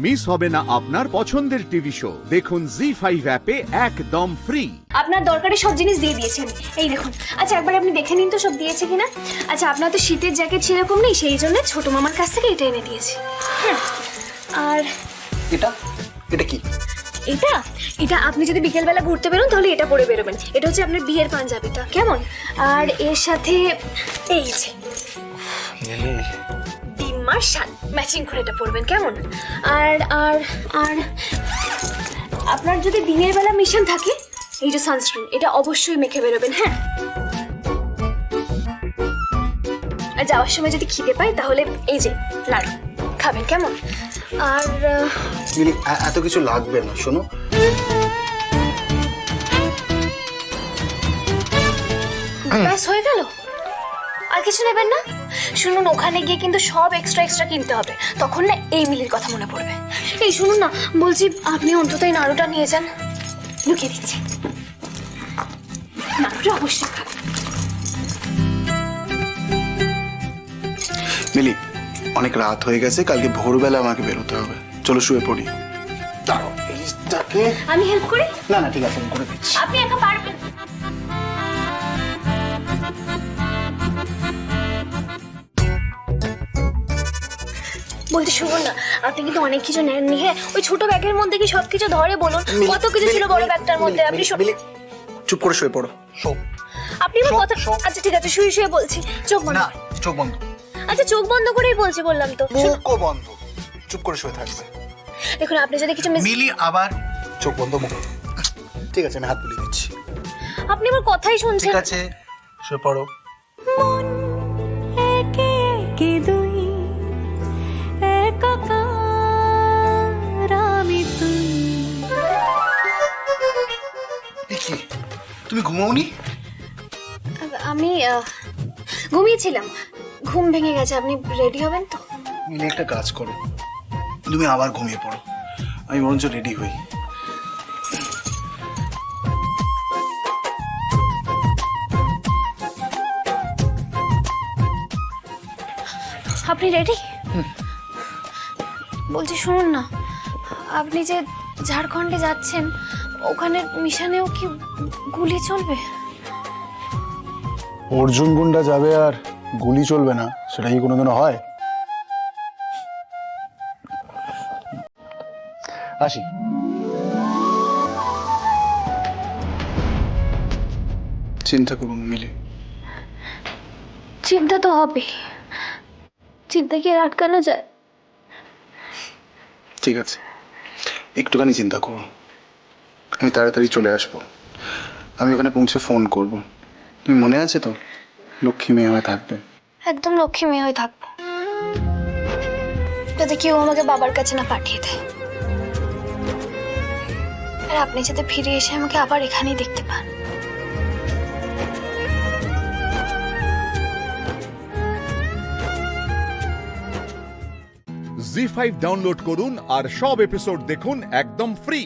Miss হবে না আপনার পছন্দের টিভি শো। দেখুন জি5 অ্যাপে একদম ফ্রি। আপনার দরকারি সব জিনিস দিয়ে দিয়েছেন, এই দেখুন। আচ্ছা একবার আপনি দেখে নিন তো সব দিয়েছে কিনা। আচ্ছা আপনার তো শীতের জ্যাকেট সেরকম নেই, সেই জন্য ছোট মামার কাছ থেকে এটা এনে দিয়েছি। হ্যাঁ, আর এটা এটা কি? এটা এটা আপনি যদি বিকেলবেলা ঘুরতে বেরোন তাহলে এটা পরে বেরোবেন। এটা হচ্ছে আপনার বিয়ের পাঞ্জাবিটা, কেমন? আর এর সাথে এই যে ডিম্মার শাল ম্যাচিং করে এটা পরবেন, কেমন? আর আর আর আপনার যদি দিনের বেলা মিশন থাকে, এই যে সানস্ক্রিন, এটা অবশ্যই মেখে বেরোবেন। হ্যাঁ, আর যাওয়ার সময় যদি খিদে পায় তাহলে এই যে লাড়ু খাবেন, কেমন? আর মিলি, এত কিছু লাগবে না, শোনো। ব্যাস হয়ে গেল, আর কিছু নেবেন না? শুনুন, ওখানে গিয়ে কিন্তু সব এক্সট্রা কিনতে হবে, তখন না এই মিলির কথা মনে পড়বে। এই শুনুন না, বলছি আপনি অন্তত এই নাড়ুটা নিয়ে যান, লুকিয়ে দিচ্ছি। নাড়ুটা অবশ্যই খাবেন। মিলি, অনেক রাত হয়ে গেছে, কালকে ভোরবেলা আমাকে বেরোতে হবে। চলো শুয়ে পড়ি। দাঁড়াও, এইটাকে আমি হেল্প করি? না না, ঠিক আছে, আমি করে দিচ্ছি। আপনি একা পারবেন? বলতে শুনুন না, আপনি কিন্তু অনেক কিছু নেননি। হ্যাঁ, ওই ছোট ব্যাগের মধ্যে কি সবকিছু ধরে বলুন? কত কিছু ছিল বড় ব্যাগটার মধ্যে। আপনি মিলি, চুপ করে শুয়ে পড়ো। শো। আপনি আমার কথা। আচ্ছা ঠিক আছে, শুয়ে শুয়ে বলছি, চোখ বন্ধ। না, চোখ বন্ধ। আচ্ছা চোখ বন্ধ করেই বলছি, বললাম তো। মুখও বন্ধ, চুপ করে শুয়ে থাকবে। দেখুন, আপনি যদি কিছু মিলি, আবার চোখ বন্ধ, মুখ। ঠিক আছে, আমি হাত বুলিয়ে দিচ্ছি। আপনি আমার কথাই শুনছেন। ঠিক আছে, শুয়ে পড়ো। কি, তুমি ঘুমাওনি? আমি ঘুমিয়েছিলাম, ঘুম ভেঙে গেছে। আপনি রেডি হবেন তো? মিলি, একটা কাজ করো, তুমি আবার ঘুমিয়ে পড়ো, আমি বরঞ্চ রেডি হই। আপনি রেডি? বলছি শুনুন না, আপনি যে ঝাড়খণ্ডে যাচ্ছেন, ওখানে মিশনেও কি গুলি চলবে? অর্জুন গুন্ডা যাবে আর গুলি চলবে না, সেটা কি কোনোদিনও হয়? আসি। চিন্তা করুন মিলি। চিন্তা তো হবে, চিন্তা কি আর আটকানো যায়? ঠিক আছে, একটুখানি চিন্তা করো, আমি তাড়াতাড়ি চলে আসবো। আমি ওখানে পৌঁছে ফোন করব। তুমি মনে আছে তো, লক্ষ্মী মেয়ে হয়ে থাকবে। একদম লক্ষ্মী মেয়ে হয়ে থাকবো, যাতে কেউ আমাকে বাবার কাছে না পাঠিয়ে দেয়। আর আপনি যাতে ফিরে এসে আমাকে আবার এখানেই দেখতে পান। জি5 ডাউনলোড করুন আর সব এপিসোড দেখুন একদম ফ্রি।